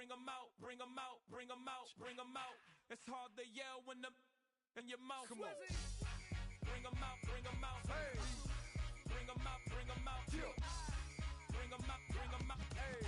bring 'em out, bring 'em out, bring 'em out, bring 'em out. It's hard to yell when the in your mouth. Come on. Bring 'em out, bring 'em out. Hey. Bring 'em out, bring 'em out. Yeah. Bring 'em out, bring 'em out. Hey.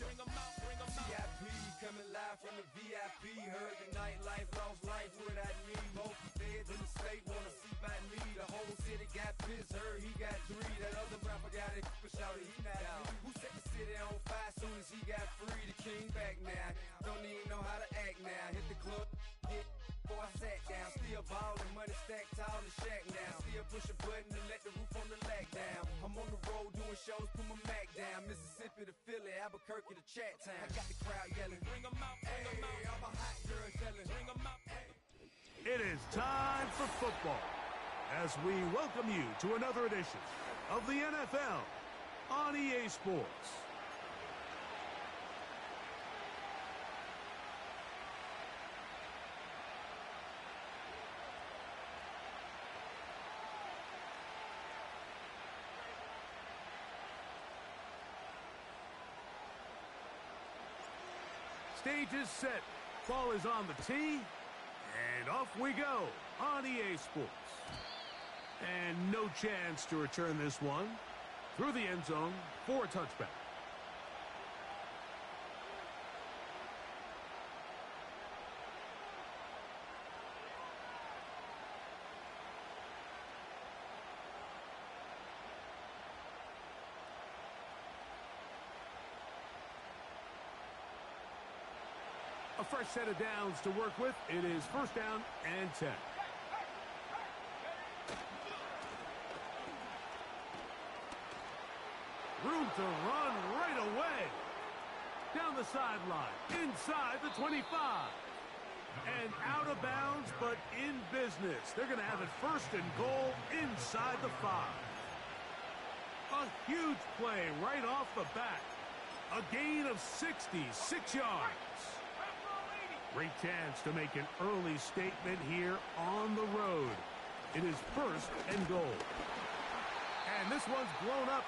Bring 'em out, bring 'em out. VIP coming live from the VIP. Heard the nightlife, lost life without me. Both feds in the state wanna see by me. The whole city got pissed, heard he got 3. That other rapper got it, but shouted he not me. Who set the city on fire soon as he got free? The king back now, don't even know how to act now. Hit the club, get before I sat down. Still ballin', money stacked tall in the shack now. Still push a button and let the roof on the lack down. I'm on the road doing shows, put my Mac down. Mississippi to Philly, Albuquerque to Chat Town. I got the crowd yelling, Bring 'em out, bring 'em out. hey, I'm a hot girl yelling, Bring 'em out. It is time for football as we welcome you to another edition of the NFL on EA Sports. Stage is set, ball is on the tee, and off we go on EA Sports. And no chance to return this one through the end zone for a touchback. A fresh set of downs to work with. It is first down and 10. Room to run right away. Down the sideline, inside the 25. And out of bounds, but in business. They're going to have it first and goal inside the 5. A huge play right off the bat. A gain of 66 yards. Great chance to make an early statement here on the road. It is first and goal. And this one's blown up.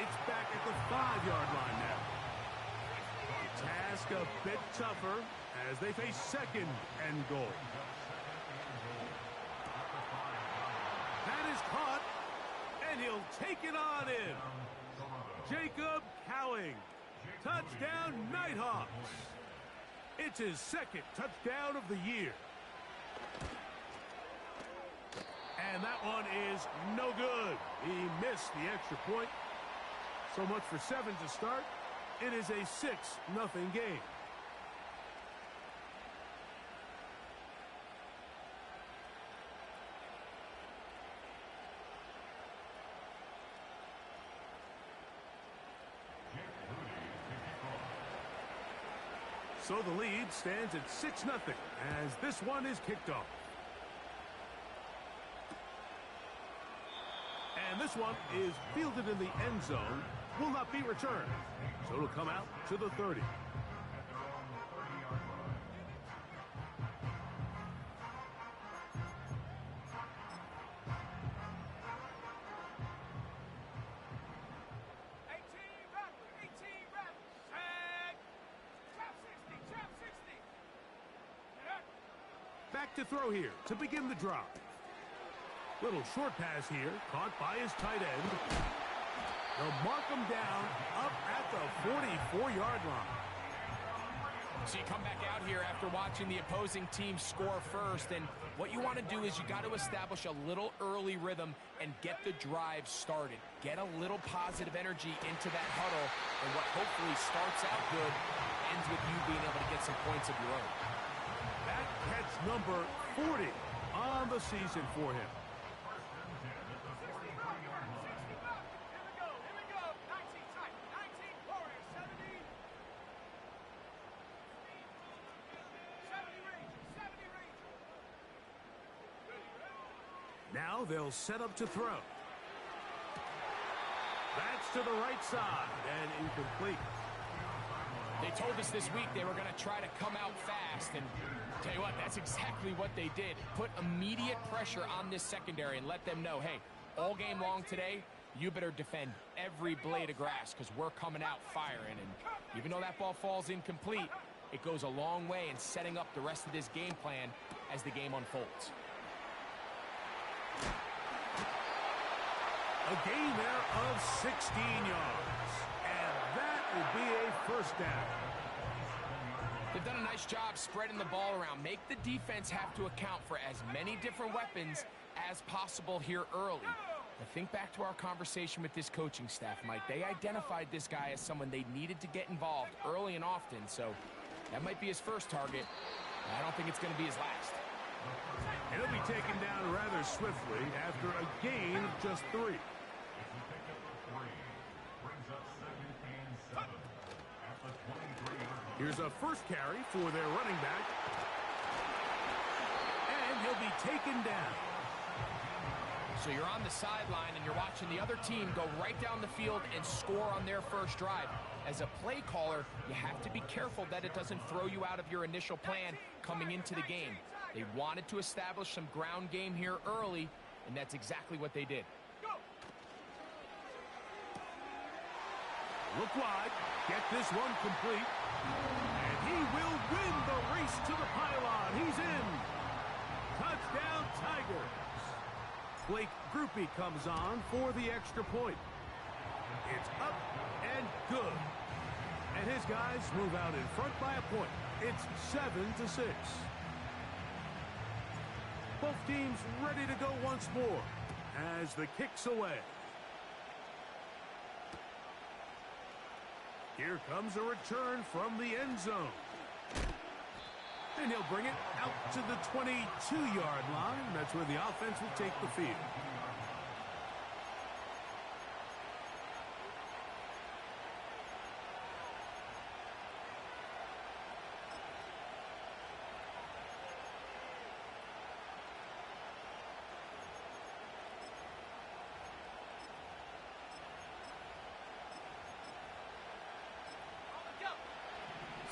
It's back at the 5-yard line now. Task a bit tougher as they face second and goal. That is caught, and he'll take it on in. Jacob Cowing. Touchdown, Nighthawks. It's his second touchdown of the year. And that one is no good. He missed the extra point. So much for 7 to start. It is a 6-0 game. So the lead stands at 6-0 as this one is kicked off. And this one is fielded in the end zone, will not be returned. So it'll come out to the 30. Back to throw here to begin the drive. Little short pass here, caught by his tight end. They'll mark him down up at the 44-yard line. So you come back out here after watching the opposing team score first, and what you want to do is you got to establish a little early rhythm and get the drive started. Get a little positive energy into that huddle, and what hopefully starts out good ends with you being able to get some points of your own. That catch number 40 on the season for him. Now they'll set up to throw. That's to the right side and incomplete. They told us this week they were going to try to come out fast, and tell you what, that's exactly what they did. Put immediate pressure on this secondary and let them know, hey, all game long today, you better defend every blade of grass because we're coming out firing. And even though that ball falls incomplete, it goes a long way in setting up the rest of this game plan as the game unfolds. A gain there of 16 yards. And that will be a first down. They've done a nice job spreading the ball around. Make the defense have to account for as many different weapons as possible here early. But think back to our conversation with this coaching staff, Mike. They identified this guy as someone they needed to get involved early and often. So that might be his first target. I don't think it's going to be his last. And he'll be taken down rather swiftly after a gain of just 3. Here's a first carry for their running back. And he'll be taken down. So you're on the sideline and you're watching the other team go right down the field and score on their first drive. As a play caller, you have to be careful that it doesn't throw you out of your initial plan coming into the game. They wanted to establish some ground game here early, and that's exactly what they did. Look wide, get this one complete, and he will win the race to the pylon. He's in. Touchdown, Tigers. Blake Groupie comes on for the extra point. It's up and good. And his guys move out in front by a point. It's 7-6. Both teams ready to go once more as the kick's away. Here comes a return from the end zone. And he'll bring it out to the 22-yard line. That's where the offense will take the field.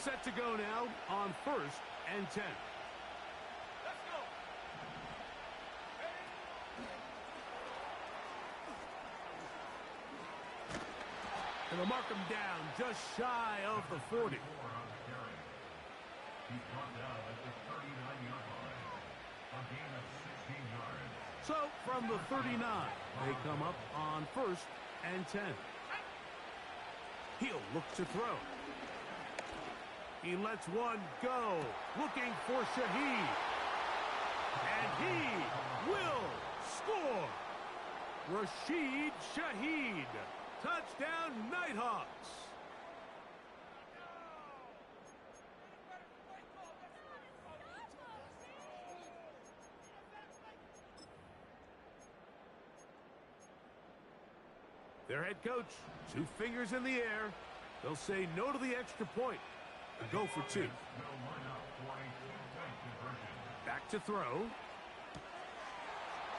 Set to go now on 1st and 10. Let's go. And they'll mark him down just shy of the 40. So from the 39, they come up on 1st and 10. He'll look to throw. He lets one go, looking for Shaheed. And he will score. Rashid Shaheed. Touchdown, Nighthawks. Their head coach, 2 fingers in the air. They'll say no to the extra point. Go for 2. Back to throw.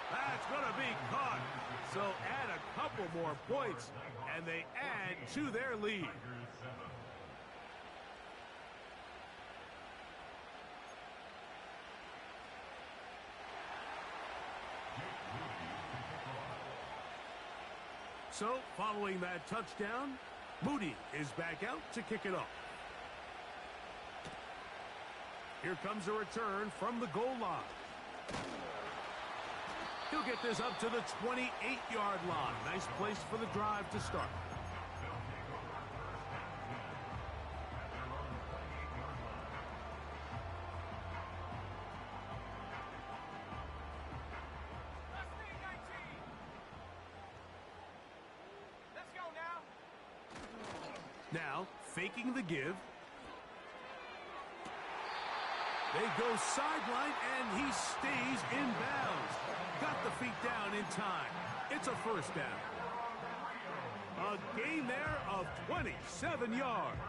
That's going to be caught. So add a couple more points, and they add to their lead. So, following that touchdown, Moody is back out to kick it off. Here comes a return from the goal line. He'll get this up to the 28-yard line. Nice place for the drive to start. Let's go now. Now, faking the give. They go sideline, and he stays in bounds. Got the feet down in time. It's a first down. A gain there of 27 yards.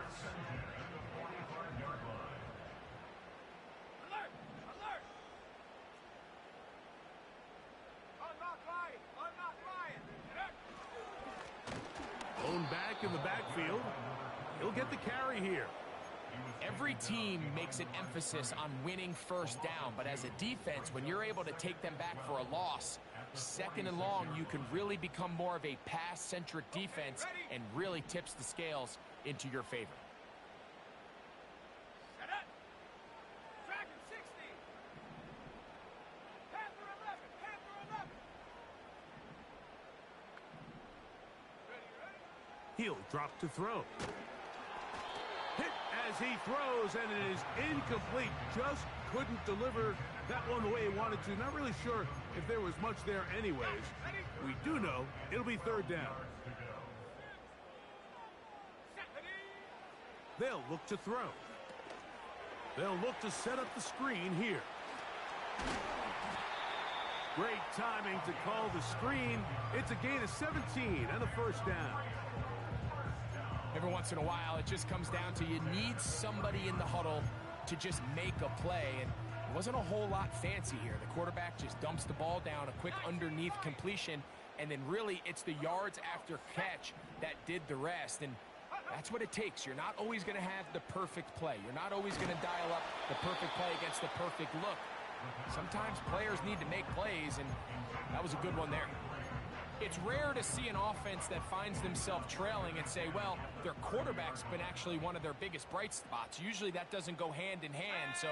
Alert! Alert! Unlock Ryan! Unlock Ryan! Blown back in the backfield. He'll get the carry here. Every team makes an emphasis on winning first down, but as a defense, when you're able to take them back for a loss, second and long, you can really become more of a pass-centric defense and really tips the scales into your favor. He'll drop to throw. Hit as he throws, and it is incomplete. Just couldn't deliver that one the way he wanted to. Not really sure if there was much there anyways. We do know it'll be third down. They'll look to throw. They'll look to set up the screen here. Great timing to call the screen. It's a gain of 17 and a first down. Every once in a while, it just comes down to you need somebody in the huddle to just make a play, and it wasn't a whole lot fancy here. The quarterback just dumps the ball down, a quick underneath completion, and then really it's the yards after catch that did the rest, and that's what it takes. You're not always going to have the perfect play. You're not always going to dial up the perfect play against the perfect look. Sometimes players need to make plays, and that was a good one there. It's rare to see an offense that finds themselves trailing and say, well, their quarterback's been actually one of their biggest bright spots. Usually that doesn't go hand in hand, so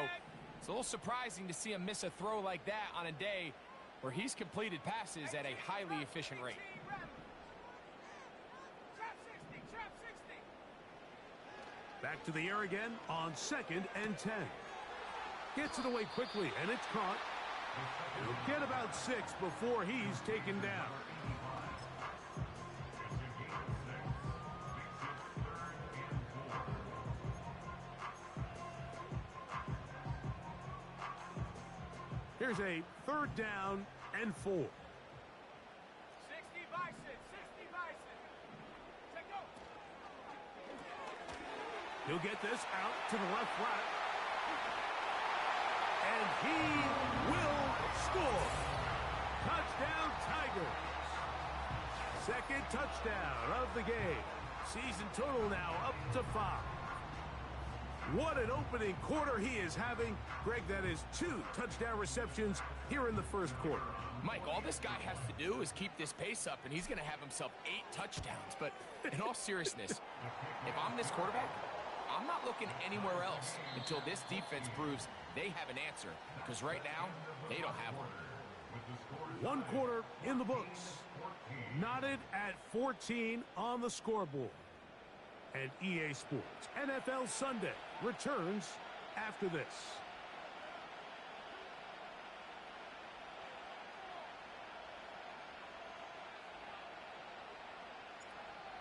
it's a little surprising to see him miss a throw like that on a day where he's completed passes at a highly efficient rate. Back to the air again on 2nd and 10. Gets it away quickly, and it's caught. He'll get about 6 before he's taken down. Here's a third down and 4. 60 Bison, 60 Bison. Take go. He'll get this out to the left flat. And he will score. Touchdown, Tigers. Second touchdown of the game. Season total now up to 5. What an opening quarter he is having. Greg, that is 2 touchdown receptions here in the first quarter. Mike, all this guy has to do is keep this pace up, and he's going to have himself 8 touchdowns. But in all seriousness, if I'm this quarterback, I'm not looking anywhere else until this defense proves they have an answer. Because right now, they don't have one. One quarter in the books. Knotted at 14 on the scoreboard. And EA Sports NFL Sunday returns after this.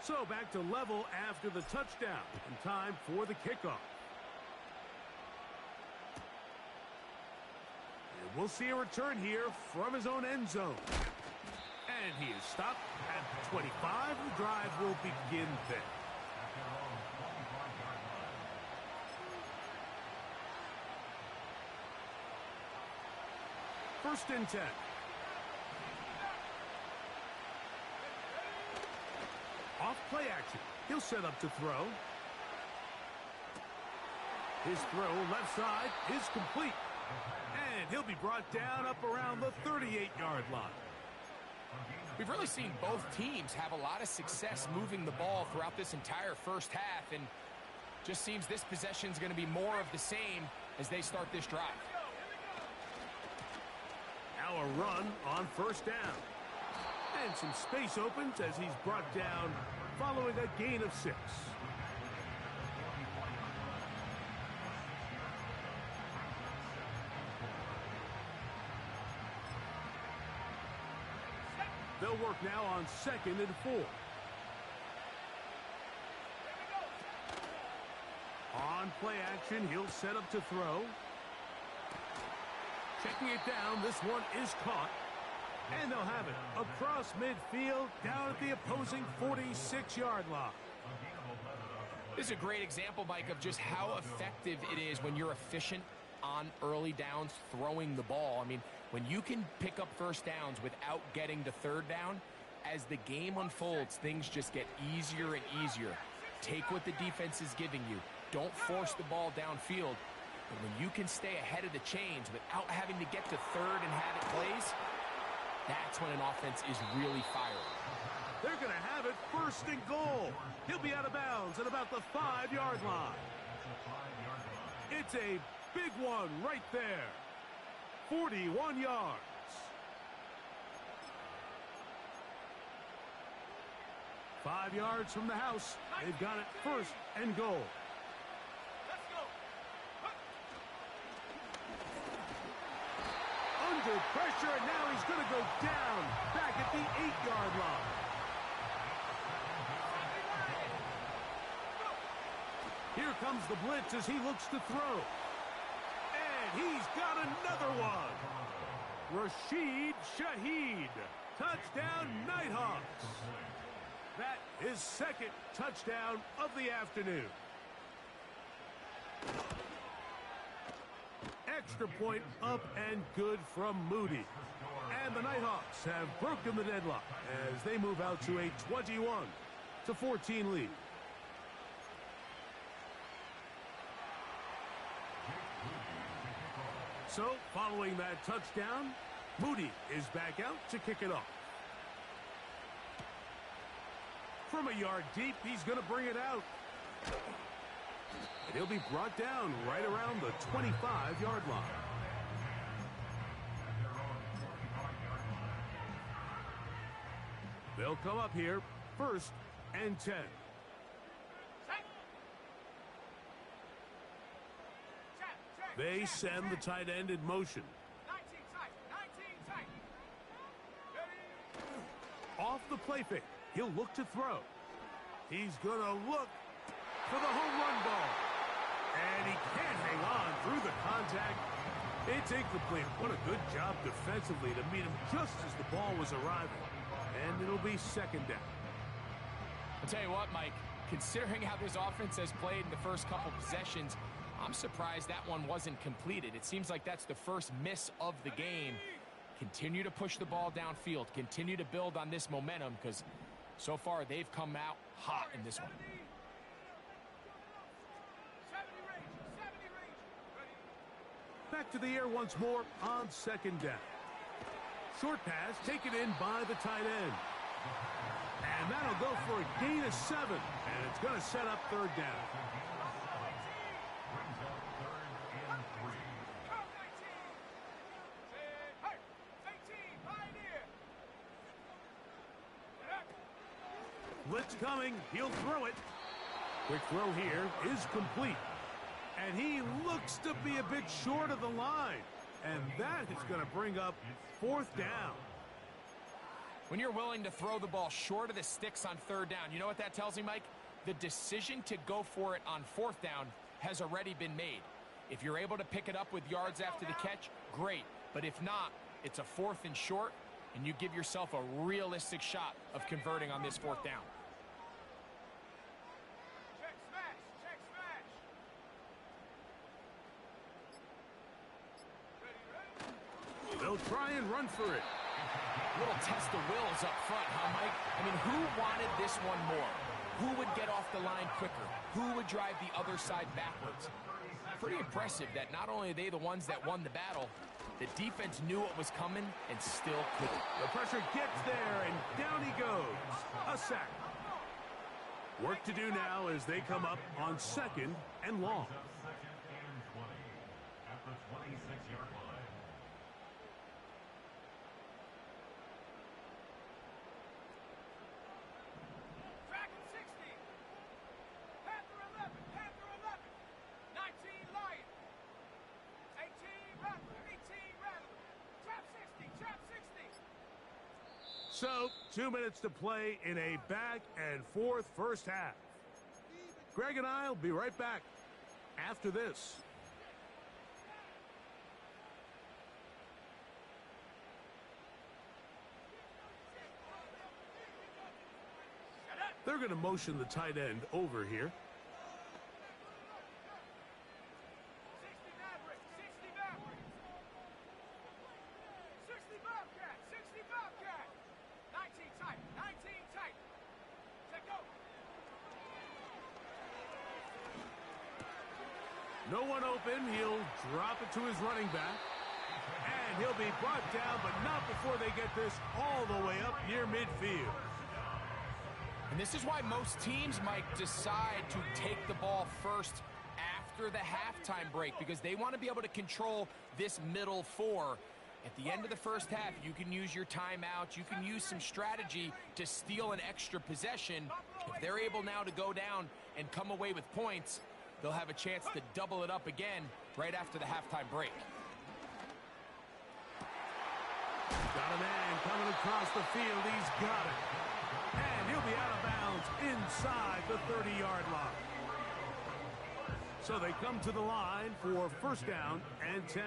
So back to level after the touchdown, and time for the kickoff. And we'll see a return here from his own end zone. And he is stopped at 25. The drive will begin there. First and 10. Off play action. He'll set up to throw. His throw left side is complete. And he'll be brought down up around the 38-yard line. We've really seen both teams have a lot of success moving the ball throughout this entire first half, and just seems this possession is going to be more of the same as they start this drive. Now a run on first down. And some space opens as he's brought down following a gain of 6. They'll work now on 2nd and 4. On play action, he'll set up to throw. Checking it down, this one is caught. And they'll have it across midfield, down at the opposing 46-yard line. This is a great example, Mike, of just how effective it is when you're efficient on early downs throwing the ball. I mean, when you can pick up first downs without getting to third down, as the game unfolds, things just get easier and easier. Take what the defense is giving you. don't force the ball downfield. But when you can stay ahead of the chains without having to get to third and have it plays, that's when an offense is really firing. They're going to have it first and goal. He'll be out of bounds at about the 5-yard line. It's a big one right there. 41 yards. Five yards from the house. They've got it first and goal. Under pressure, and now he's going to go down back at the 8-yard line. Here comes the blitz as he looks to throw. And he's got another one. Rashid Shaheed. Touchdown, Nighthawks. That is second touchdown of the afternoon. Extra point up and good from Moody. And the Nighthawks have broken the deadlock as they move out to a 21-14 lead. So, following that touchdown, Moody is back out to kick it off. From a yard deep, he's going to bring it out. And he'll be brought down right around the 25-yard line. They'll come up here, first and 10. They send the tight end in motion. Off the play fake, he'll look to throw. He's going to look for the home run ball. And he can't hang on through the contact. It's incomplete. What a good job defensively to meet him just as the ball was arriving. And it'll be second down. I'll tell you what, Mike, considering how this offense has played in the first couple possessions, I'm surprised that one wasn't completed. It seems like that's the first miss of the game. Continue to push the ball downfield. Continue to build on this momentum because so far they've come out hot in this one. Back to the air once more on second down. Short pass taken in by the tight end. And that'll go for a gain of 7. And it's going to set up third down. Blitz coming. He'll throw it. Quick throw here is complete. And he looks to be a bit short of the line. And that is going to bring up fourth down. When you're willing to throw the ball short of the sticks on third down, you know what that tells me, Mike? The decision to go for it on fourth down has already been made. If you're able to pick it up with yards after the catch, great. But if not, it's a fourth and short, and you give yourself a realistic shot of converting on this fourth down. They'll try and run for it. Little test of wills up front, huh, Mike? I mean, who wanted this one more? Who would get off the line quicker? Who would drive the other side backwards? Pretty impressive that not only are they the ones that won the battle, the defense knew what was coming and still couldn't. The pressure gets there, and down he goes. A sack. Work to do now as they come up on second and long. So, 2 minutes to play in a back-and-forth first half. Greg and I will be right back after this. They're going to motion the tight end over here. No one open. He'll drop it to his running back. And he'll be brought down, but not before they get this all the way up near midfield. And this is why most teams, Mike, decide to take the ball first after the halftime break, because they want to be able to control this middle four. At the end of the first half, you can use your timeout. You can use some strategy to steal an extra possession. If they're able now to go down and come away with points, they'll have a chance to double it up again right after the halftime break. Got a man coming across the field. He's got it. And he'll be out of bounds inside the 30-yard line. So they come to the line for first down and 10.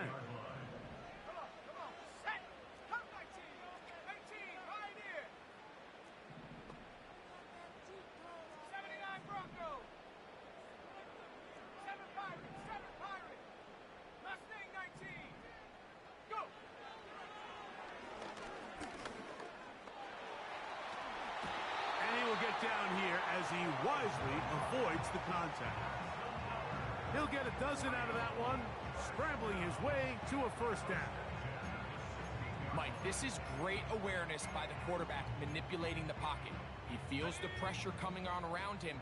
Down here as he wisely avoids the contact. He'll get a dozen out of that one, scrambling his way to a first down. Mike, this is great awareness by the quarterback manipulating the pocket. He feels the pressure coming on around him,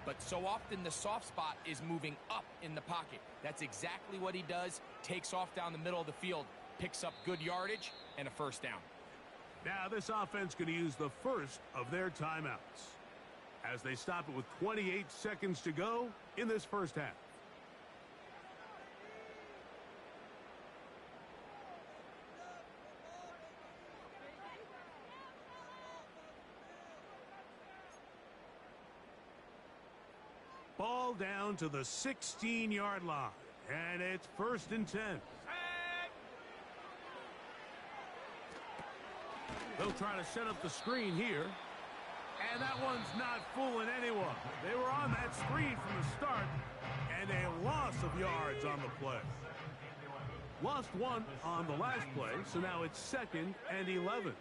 but so often the soft spot is moving up in the pocket. That's exactly what he does, takes off down the middle of the field, picks up good yardage, and a first down. Now this offense going to use the first of their timeouts as they stop it with 28 seconds to go in this first half. Ball down to the 16-yard line, and it's first and 10. They'll try to set up the screen here. And that one's not fooling anyone. They were on that screen from the start, and a loss of yards on the play. Lost one on the last play, so now it's second and 11.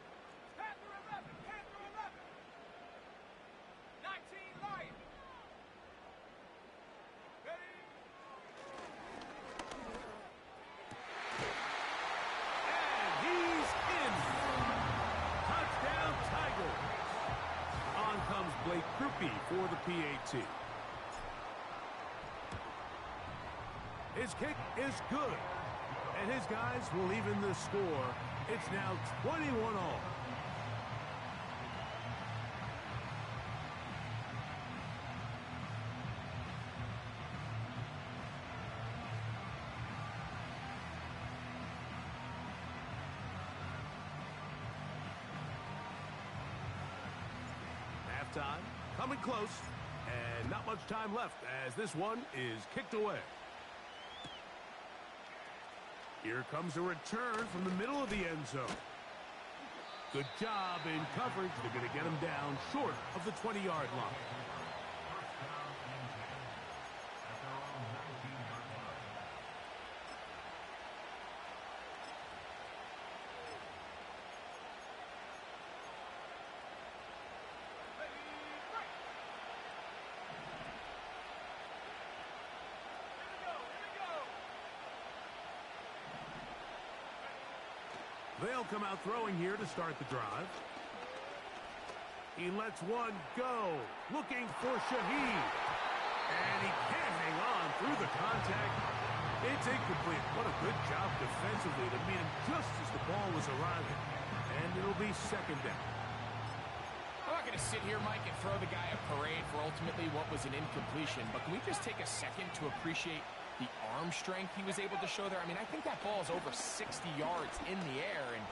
For the PAT. His kick is good, and his guys will even the score. It's now 21 all. Halftime. Coming close, and not much time left as this one is kicked away. Here comes a return from the middle of the end zone. Good job in coverage. They're going to get him down short of the 20-yard line. They'll come out throwing here to start the drive. He lets one go, looking for Shaheed. And he can't hang on through the contact. It's incomplete. What a good job defensively to meet him just as the ball was arriving. And it'll be second down. I'm not going to sit here, Mike, and throw the guy a parade for ultimately what was an incompletion, but can we just take a second to appreciate the arm strength he was able to show there? I mean, I think that ball is over 60 yards in the air, and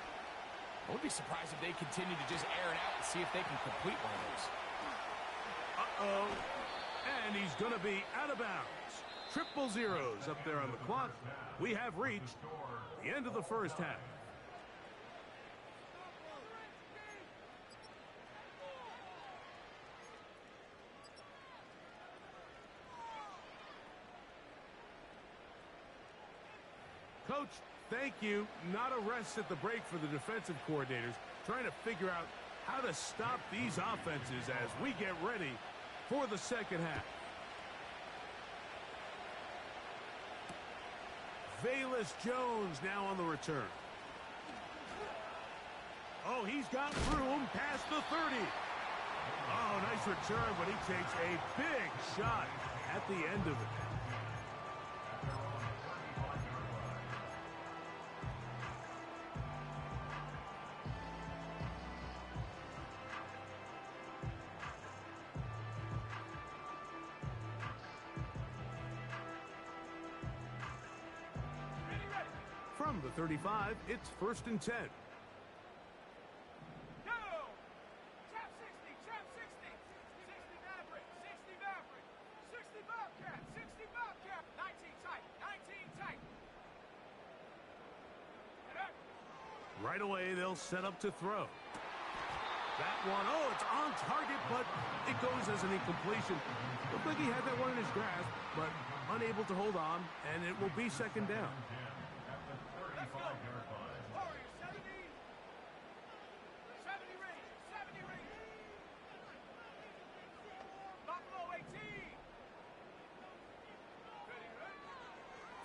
I would be surprised if they continue to just air it out and see if they can complete one of those. Uh-oh. And he's going to be out of bounds. Triple zeros up there on the clock. We have reached the end of the first half. Coach, thank you. Not a rest at the break for the defensive coordinators, trying to figure out how to stop these offenses as we get ready for the second half. Velus Jones now on the return. Oh, he's got through him past the 30. Oh, nice return, but he takes a big shot at the end of it. From the 35, it's 1st and 10. Right away, they'll set up to throw. That one, oh, it's on target, but it goes as an incompletion. Looked like he had that one in his grasp, but unable to hold on, and it will be 2nd down.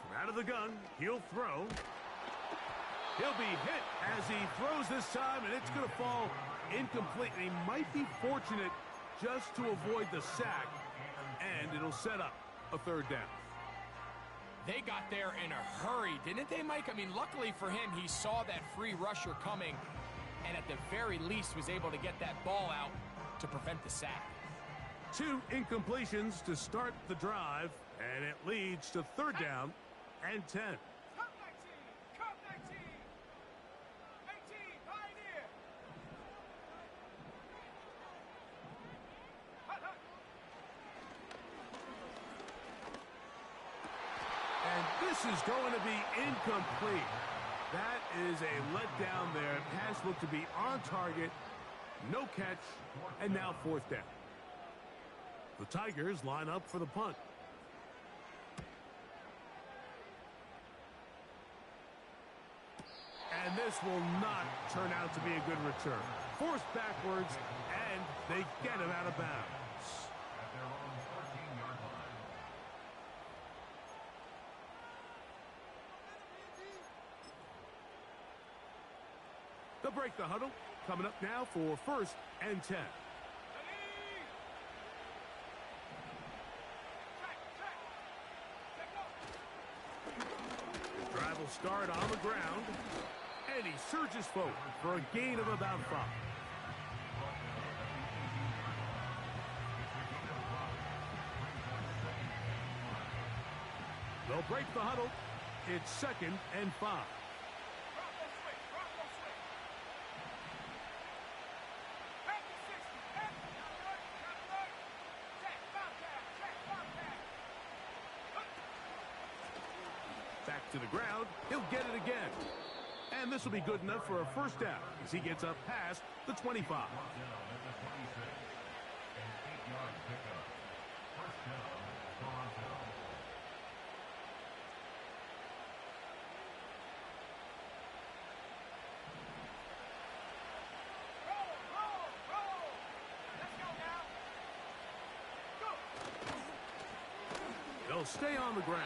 From out of the gun, he'll throw. He'll be hit as he throws this time, and it's going to fall incomplete. And he might be fortunate just to avoid the sack, and it'll set up a 3rd down. They got there in a hurry, didn't they, Mike? I mean, luckily for him, he saw that free rusher coming, and at the very least was able to get that ball out to prevent the sack. 2 incompletions to start the drive, and it leads to 3rd down and 10. This is going to be incomplete. That is a letdown there. Pass looked to be on target. No catch. And now 4th down. The Tigers line up for the punt. And this will not turn out to be a good return. Forced backwards, and they get him out of bounds. They'll break the huddle. Coming up now for 1st and 10. The drive will start on the ground. And he surges forward for a gain of about 5. They'll break the huddle. It's 2nd and 5. Back to the ground. He'll get it again. And this will be good enough for a 1st down as he gets up past the 25. They'll stay on the ground.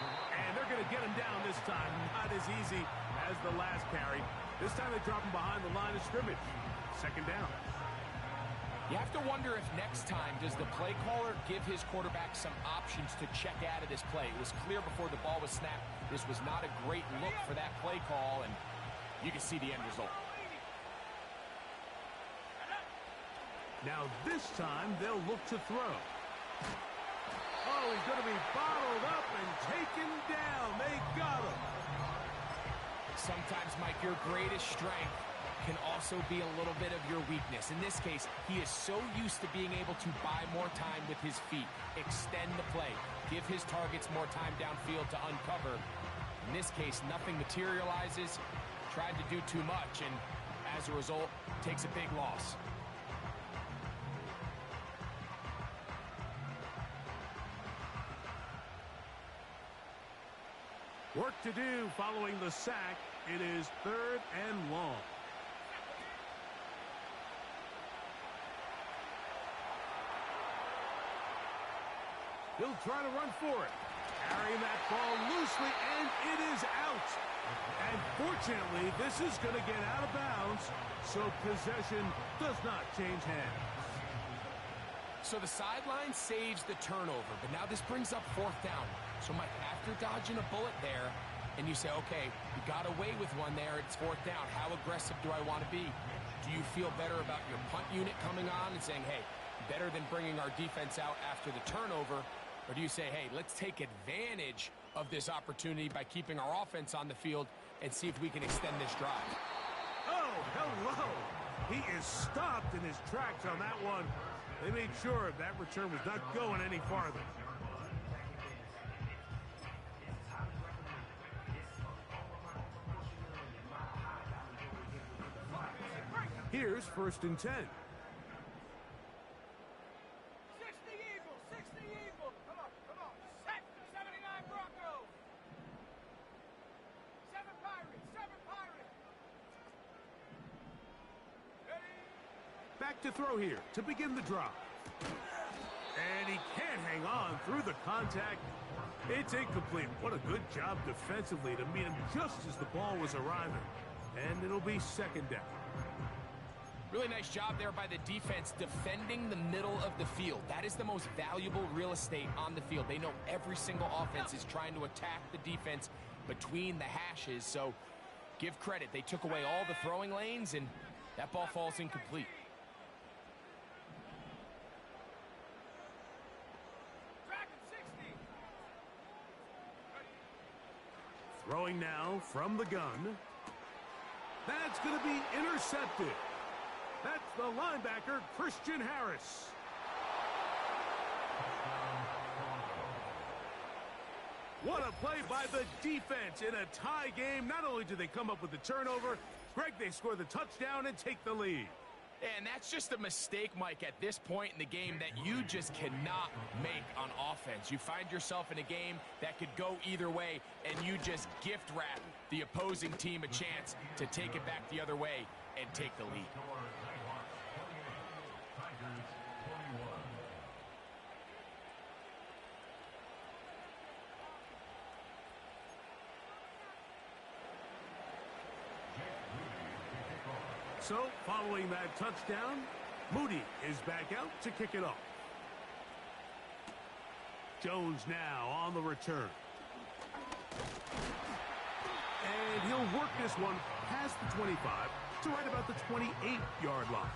And they're going to get him down this time. Not as easy as the last carry. This time they drop him behind the line of scrimmage. 2nd down. You have to wonder if next time does the play caller give his quarterback some options to check out of this play. It was clear before the ball was snapped. This was not a great look for that play call, and you can see the end result. Now this time they'll look to throw. Oh, he's going to be bottled up and taken down. They got him. Sometimes, Mike, your greatest strength can also be a little bit of your weakness. In this case, he is so used to being able to buy more time with his feet, extend the play, give his targets more time downfield to uncover. In this case, nothing materializes, tried to do too much, and as a result, takes a big loss. Work to do following the sack. It is 3rd and long. He'll try to run for it. carrying that ball loosely, and it is out. And fortunately, this is going to get out of bounds, so possession does not change hands. So the sideline saves the turnover, but now this brings up 4th down. So Mike, after dodging a bullet there, and you say, okay, you got away with one there, it's 4th down. How aggressive do I want to be? Do you feel better about your punt unit coming on and saying, hey, better than bringing our defense out after the turnover? Or do you say, hey, let's take advantage of this opportunity by keeping our offense on the field and see if we can extend this drive? Oh, hello. He is stopped in his tracks on that one. They made sure that return was not going any farther. Here's 1st and 10. 60 Eagles, 60 Eagles. Come on. Set, 79 Broncos. 7 Pirates. Ready? Back to throw here to begin the drop. And he can't hang on through the contact. It's incomplete. What a good job defensively to meet him just as the ball was arriving. And it'll be 2nd down. Really nice job there by the defense defending the middle of the field. That is the most valuable real estate on the field. They know every single offense is trying to attack the defense between the hashes. So give credit. They took away all the throwing lanes, and that ball falls incomplete. Throwing now from the gun. That's going to be intercepted. That's the linebacker, Christian Harris. What a play by the defense in a tie game. Not only do they come up with the turnover, Greg, they score the touchdown and take the lead. And that's just a mistake, Mike, at this point in the game that you just cannot make on offense. You find yourself in a game that could go either way, and you just gift wrap the opposing team a chance to take it back the other way and take the lead. So, following that touchdown, Moody is back out to kick it off. Jones now on the return. And he'll work this one past the 25 to right about the 28-yard line.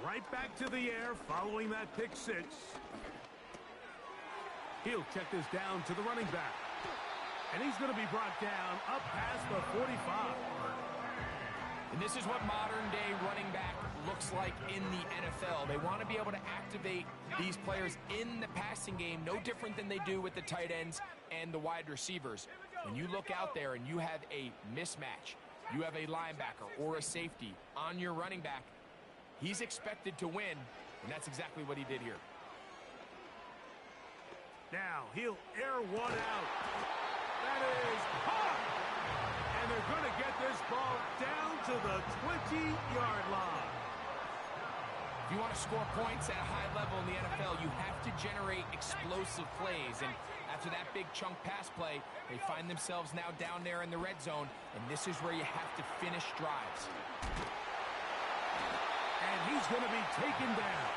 Right back to the air following that pick six. He'll check this down to the running back. And he's going to be brought down up past the 45. And this is what modern-day running back looks like in the NFL. They want to be able to activate these players in the passing game, no different than they do with the tight ends and the wide receivers. When you look out there and you have a mismatch, you have a linebacker or a safety on your running back, he's expected to win, and that's exactly what he did here. Now he'll air one out. That is caught! And they're going to get this ball down to the 20-yard line. If you want to score points at a high level in the NFL, you have to generate explosive plays. And after that big chunk pass play, they find themselves now down there in the red zone, and this is where you have to finish drives. And he's going to be taken down.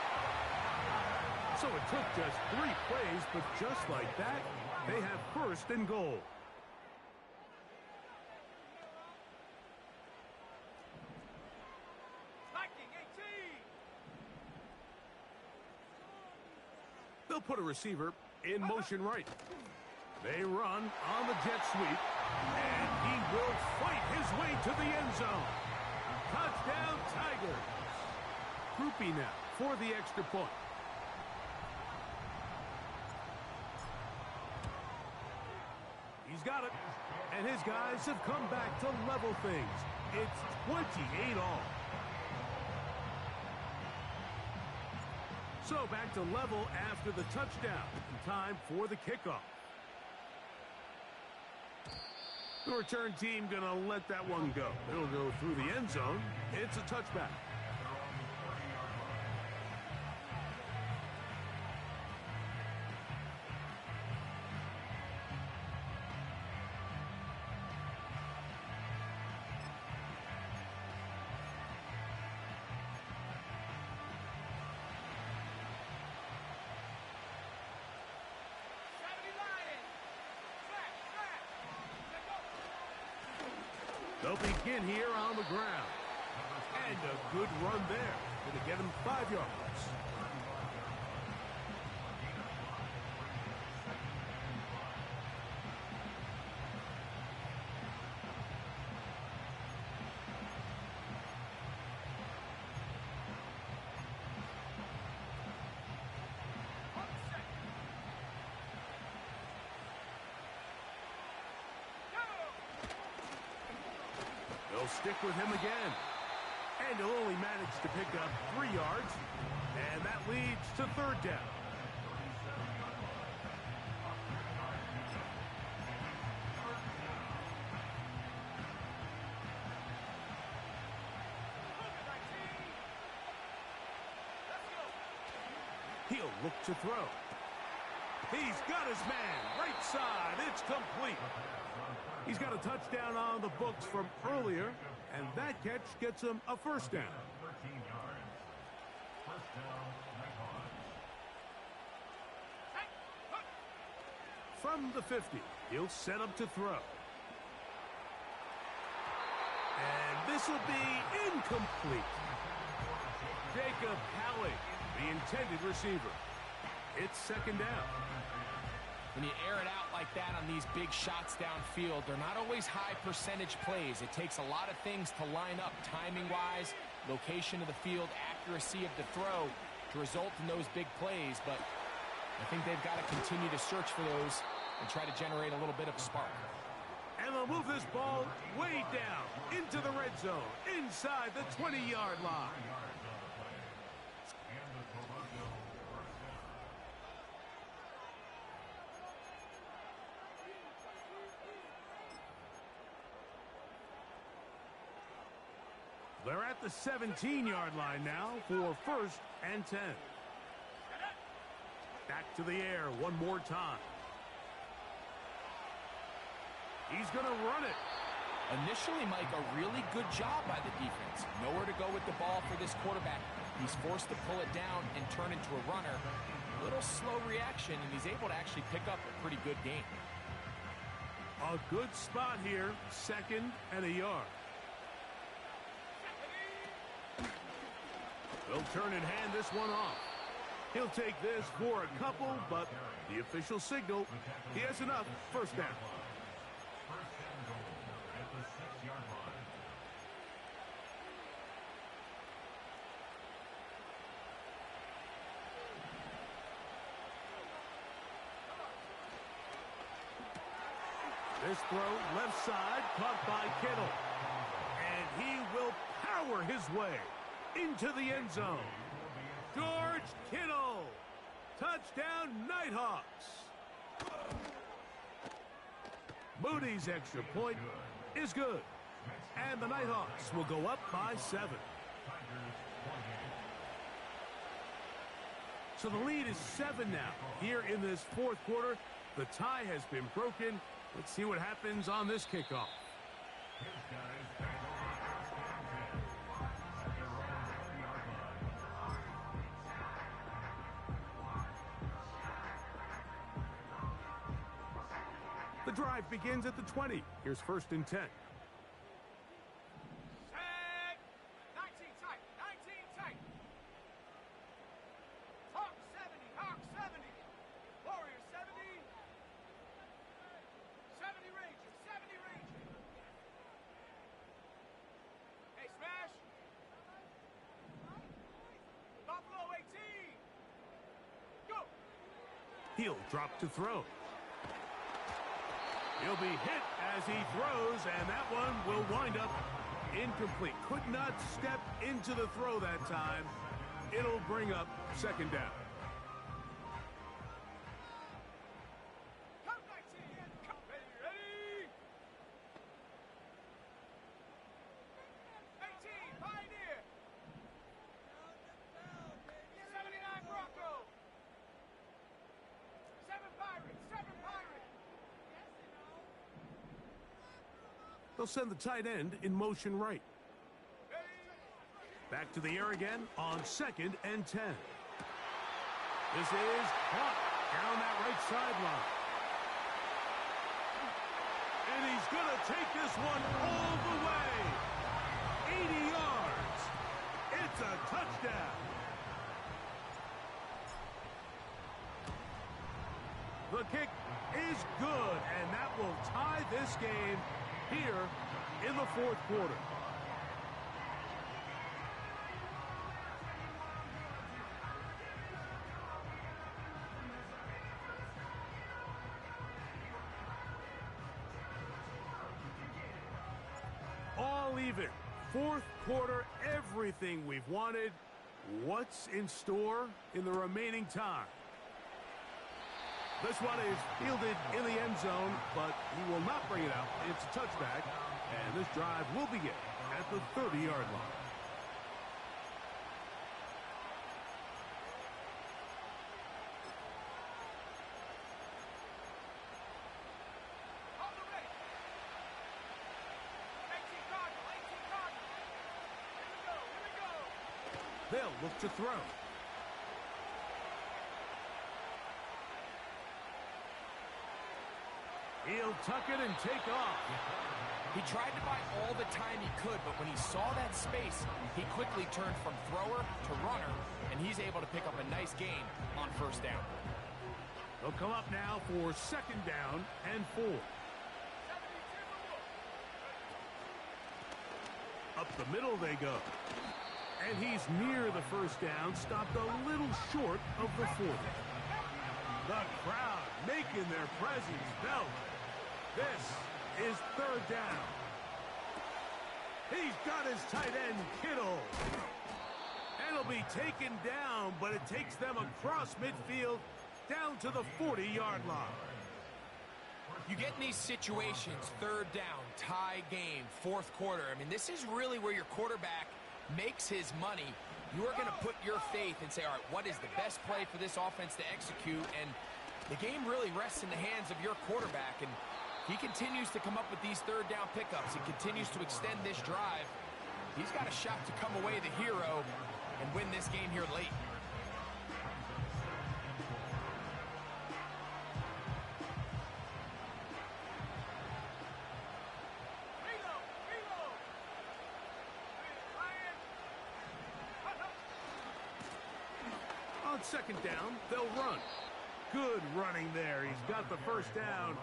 So it took just 3 plays, but just like that, they have first and goal. They'll put a receiver in motion right. They run on the jet sweep, and he will fight his way to the end zone. Touchdown, Tigers. Groupie now for the extra point. got it. And his guys have come back to level things. It's 28 all. So back to level after the touchdown. Time for the kickoff. The return team going to let that one go. It'll go through the end zone. It's a touchback. They'll begin here on the ground. And a good run there. Going to get him 5 yards. They'll stick with him again. And he'll only manage to pick up 3 yards. And that leads to third down. He'll look to throw. He's got his man. Right side. It's complete. He's got a touchdown on the books from earlier, and that catch gets him a first down. From the 50, he'll set up to throw. And this will be incomplete. Jacob Halley, the intended receiver. It's second down. When you air it out like that on these big shots downfield, they're not always high percentage plays. It takes a lot of things to line up timing-wise, location of the field, accuracy of the throw to result in those big plays. But I think they've got to continue to search for those and try to generate a little bit of a spark. And they'll move this ball way down into the red zone, inside the 20-yard line. They're at the 17-yard line now for first and 10. Back to the air one more time. He's going to run it. Initially, Mike, a really good job by the defense. Nowhere to go with the ball for this quarterback. He's forced to pull it down and turn into a runner. A little slow reaction, and he's able to actually pick up a pretty good game. A good spot here, second and a yard. They'll turn and hand this one off. He'll take this for a couple, but the official signal, he has enough. First down. This throw, left side, caught by Kittle. And he will power his way into the end zone. George Kittle. Touchdown, Nighthawks. Moody's extra point is good. And the Nighthawks will go up by 7. So the lead is 7 now. Here in this fourth quarter, the tie has been broken. Let's see what happens on this kickoff. The drive begins at the 20. Here's first and 10. He'll drop to throw. He'll be hit as he throws, and that one will wind up incomplete. Could not step into the throw that time. It'll bring up second down. They'll send the tight end in motion right. Back to the air again on 2nd and 10. This is caught down that right sideline. And he's going to take this one all the way. 80 yards. It's a touchdown. The kick is good, and that will tie this game here in the fourth quarter. All even. Fourth quarter, everything we've wanted. What's in store in the remaining time? This one is fielded in the end zone, but he will not bring it out. It's a touchback, and this drive will begin at the 30-yard line. They'll look to throw. He'll tuck it and take off. He tried to buy all the time he could, but when he saw that space, he quickly turned from thrower to runner, and he's able to pick up a nice gain on first down. They'll come up now for second down and 4. Up the middle they go. And he's near the first down, stopped a little short of the 40. The crowd making their presence felt. This is third down. He's got his tight end, Kittle. And he'll be taken down, but it takes them across midfield down to the 40-yard line. You get in these situations, third down, tie game, fourth quarter. I mean, this is really where your quarterback makes his money. You are going to put your faith and say, all right, what is the best play for this offense to execute? And the game really rests in the hands of your quarterback, and he continues to come up with these third down pickups. He continues to extend this drive. He's got a shot to come away the hero and win this game here late. On second down, they'll run. Good running there. He's got the first down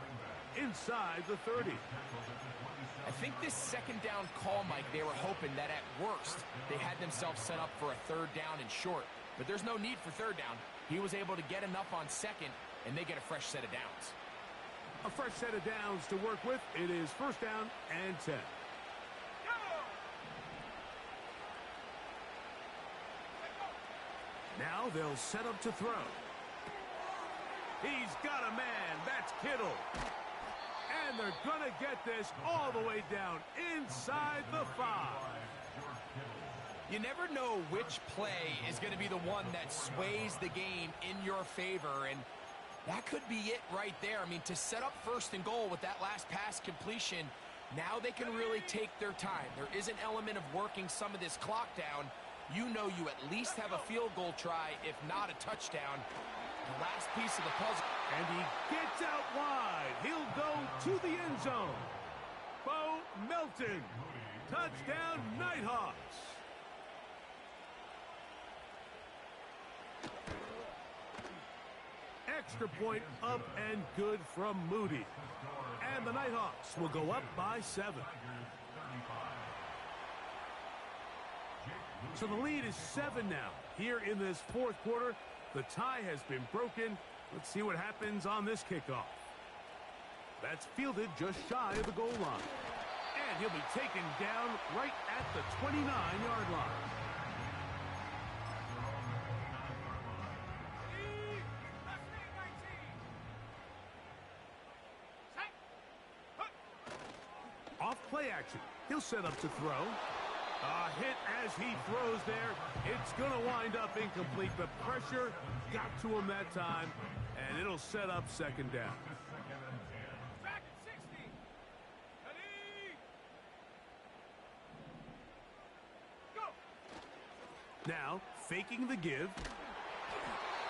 inside the 30. I think this second down call, Mike, they were hoping that at worst they had themselves set up for a third down and short. But there's no need for third down. He was able to get enough on second, and they get a fresh set of downs. A fresh set of downs to work with. It is first down and 10. Now they'll set up to throw. He's got a man. That's Kittle. And they're going to get this all the way down inside the 5. You never know which play is going to be the one that sways the game in your favor, and that could be it right there. I mean, to set up first and goal with that last pass completion, now they can really take their time. There is an element of working some of this clock down. You know you at least have a field goal try, if not a touchdown. The last piece of the puzzle. And he gets out wide. He'll go to the end zone. Bo Melton. Touchdown, Nighthawks. Extra point up and good from Moody. And the Nighthawks will go up by 7. So the lead is 7 now. Here in this fourth quarter, the tie has been broken. Let's see what happens on this kickoff. That's fielded just shy of the goal line. And he'll be taken down right at the 29-yard line. Off play action. He'll set up to throw. A hit as he throws there. It's going to wind up incomplete, but pressure got to him that time, and it'll set up second down. Now, faking the give.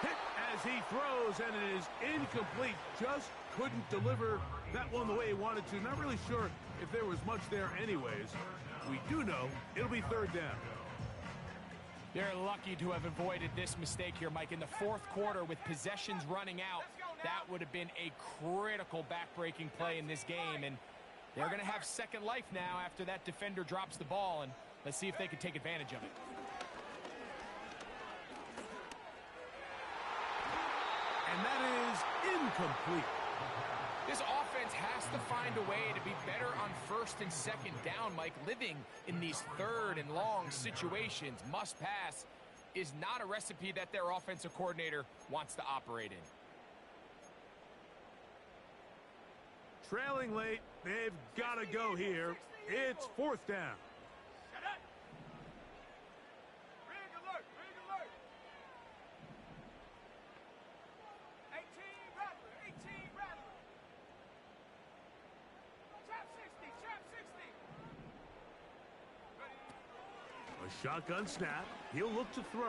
Hit as he throws, and it is incomplete. Just couldn't deliver that one the way he wanted to. Not really sure if there was much there anyways. We do know it'll be third down. They're lucky to have avoided this mistake here, Mike. In the fourth quarter, with possessions running out, that would have been a critical back-breaking play in this game. And they're going to have second life now after that defender drops the ball. And let's see if they can take advantage of it. And that is incomplete. This offense has to find a way to be better on first and second down, Mike. Living in these third and long situations, must pass, is not a recipe that their offensive coordinator wants to operate in. Trailing late, they've got to go here. It's fourth down. Shotgun snap. He'll look to throw. A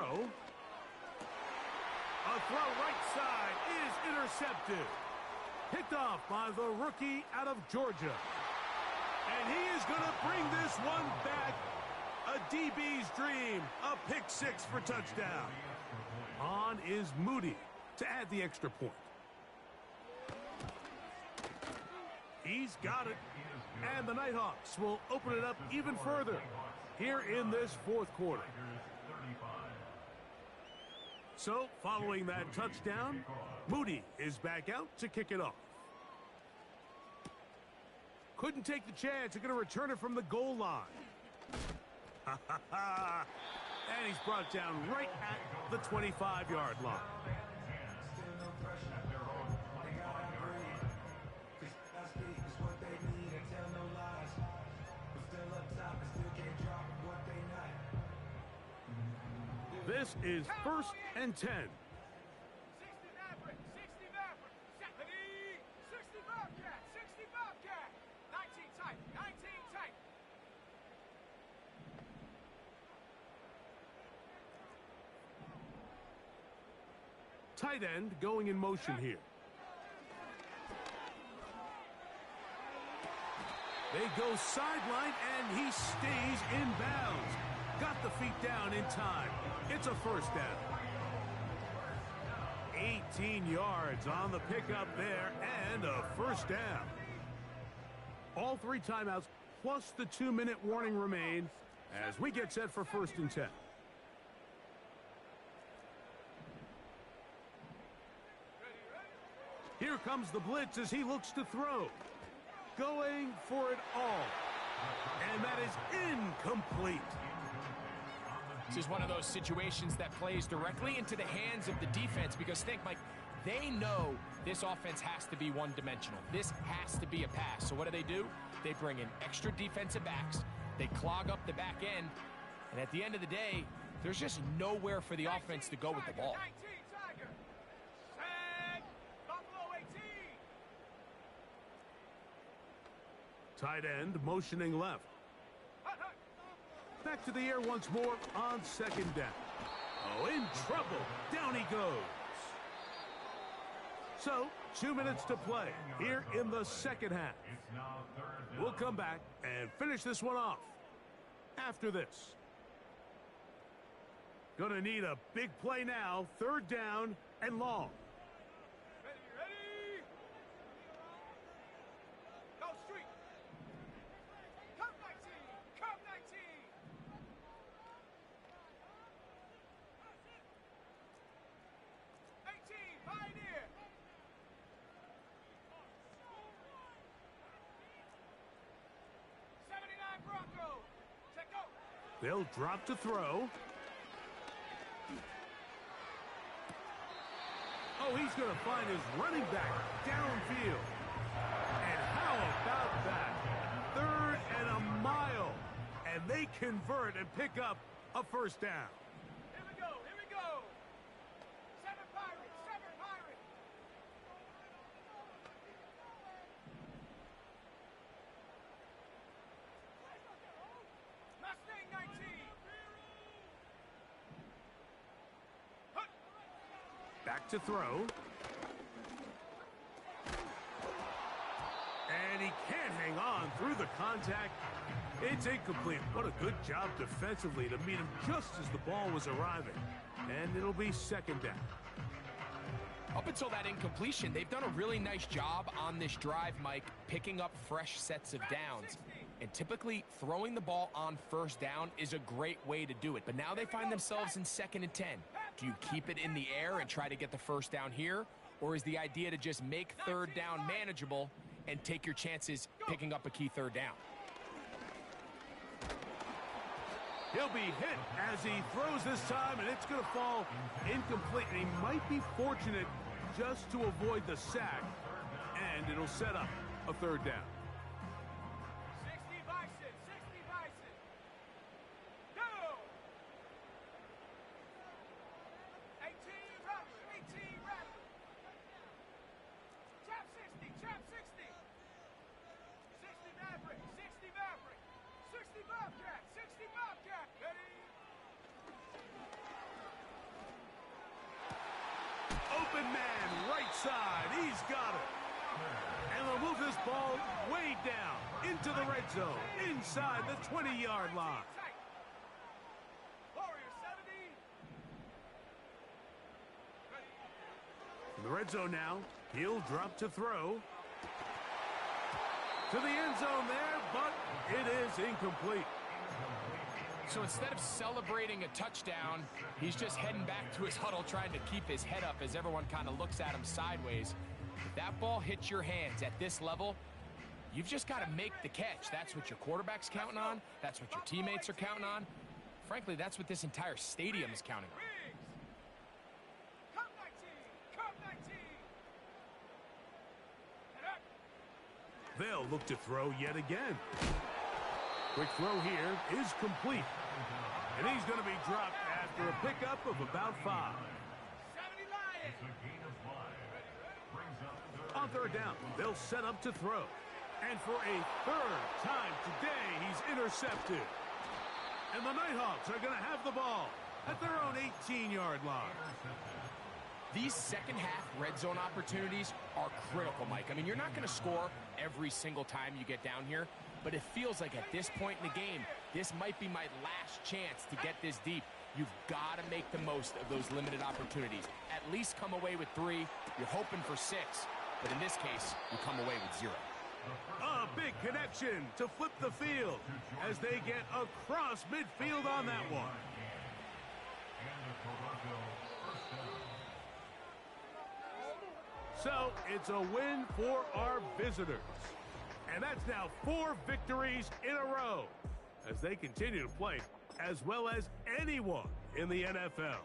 throw right side is intercepted. Picked off by the rookie out of Georgia. And he is going to bring this one back. A DB's dream. A pick six for touchdown. On is Moody to add the extra point. He's got it. And the Nighthawks will open it up even further here in this fourth quarter. So, following that touchdown, Moody is back out to kick it off. Couldn't take the chance. They're going to return it from the goal line. And he's brought down right at the 25-yard line. This is first and 10. Tight end going in motion here. They go sideline, and he stays in bounds. Got the feet down in time. It's a first down. 18 yards on the pickup there, and a first down. All three timeouts, plus the 2-minute warning remain as we get set for first and 10. Here comes the blitz as he looks to throw. Going for it all. And that is incomplete. This is one of those situations that plays directly into the hands of the defense because think, Mike, they know this offense has to be one-dimensional. This has to be a pass. So what do? They bring in extra defensive backs. They clog up the back end. And at the end of the day, there's just nowhere for the offense to go with the ball. Tight end motioning left. Back to the air once more on second down. Oh, in trouble. Down he goes. So, 2 minutes to play here in the second half. We'll come back and finish this one off after this. Gonna need a big play now. Third down and long. They'll drop to throw. Oh, he's going to find his running back downfield. And how about that? 3rd and a mile. And they convert and pick up a first down. Here we go, here we go. 7 Pirates, 7 Pirates. Mustang 19. Back to throw. And he can't hang on through the contact. It's incomplete. What a good job defensively to meet him just as the ball was arriving. And it'll be 2nd down. Up until that incompletion, they've done a really nice job on this drive, Mike, picking up fresh sets of downs. And typically, throwing the ball on 1st down is a great way to do it. But now they find themselves in 2nd and 10. Do you keep it in the air and try to get the 1st down here? Or is the idea to just make 3rd down manageable and take your chances picking up a key 3rd down? He'll be hit as he throws this time, and it's going to fall incomplete. And he might be fortunate just to avoid the sack, and it'll set up a 3rd down. 60 Bison, 60 Bison. Go! 18 Rattler, 18 Rattler. Chop 60, chop 60. 60 Maverick, 60 Maverick. 60 Bobcat, 60 Bobcat. Ready? Open man, right side. He's got it. And they'll move this ball way down into the red zone, inside the 20-yard line. Warrior 70. In the red zone now, he'll drop to throw. To the end zone there, but it is incomplete. So instead of celebrating a touchdown, he's just heading back to his huddle trying to keep his head up as everyone kind of looks at him sideways. If that ball hits your hands at this level, you've just got to make the catch. That's what your quarterback's counting on. That's what your teammates are counting on. Frankly, that's what this entire stadium is counting on. Come 19, come 19. They'll look to throw yet again. Quick throw here is complete. And he's going to be dropped after a pickup of about 5. 70 Lions. On 3rd down, they'll set up to throw. And for a 3rd time today, he's intercepted. And the Nighthawks are going to have the ball at their own 18-yard line. These second-half red zone opportunities are critical, Mike. I mean, you're not going to score every single time you get down here, but it feels like at this point in the game, this might be my last chance to get this deep. You've got to make the most of those limited opportunities. At least come away with 3. You're hoping for 6, but in this case, you come away with 0. A big connection to flip the field as they get across midfield on that one. So it's a win for our visitors. And that's now 4 victories in a row as they continue to play as well as anyone in the NFL.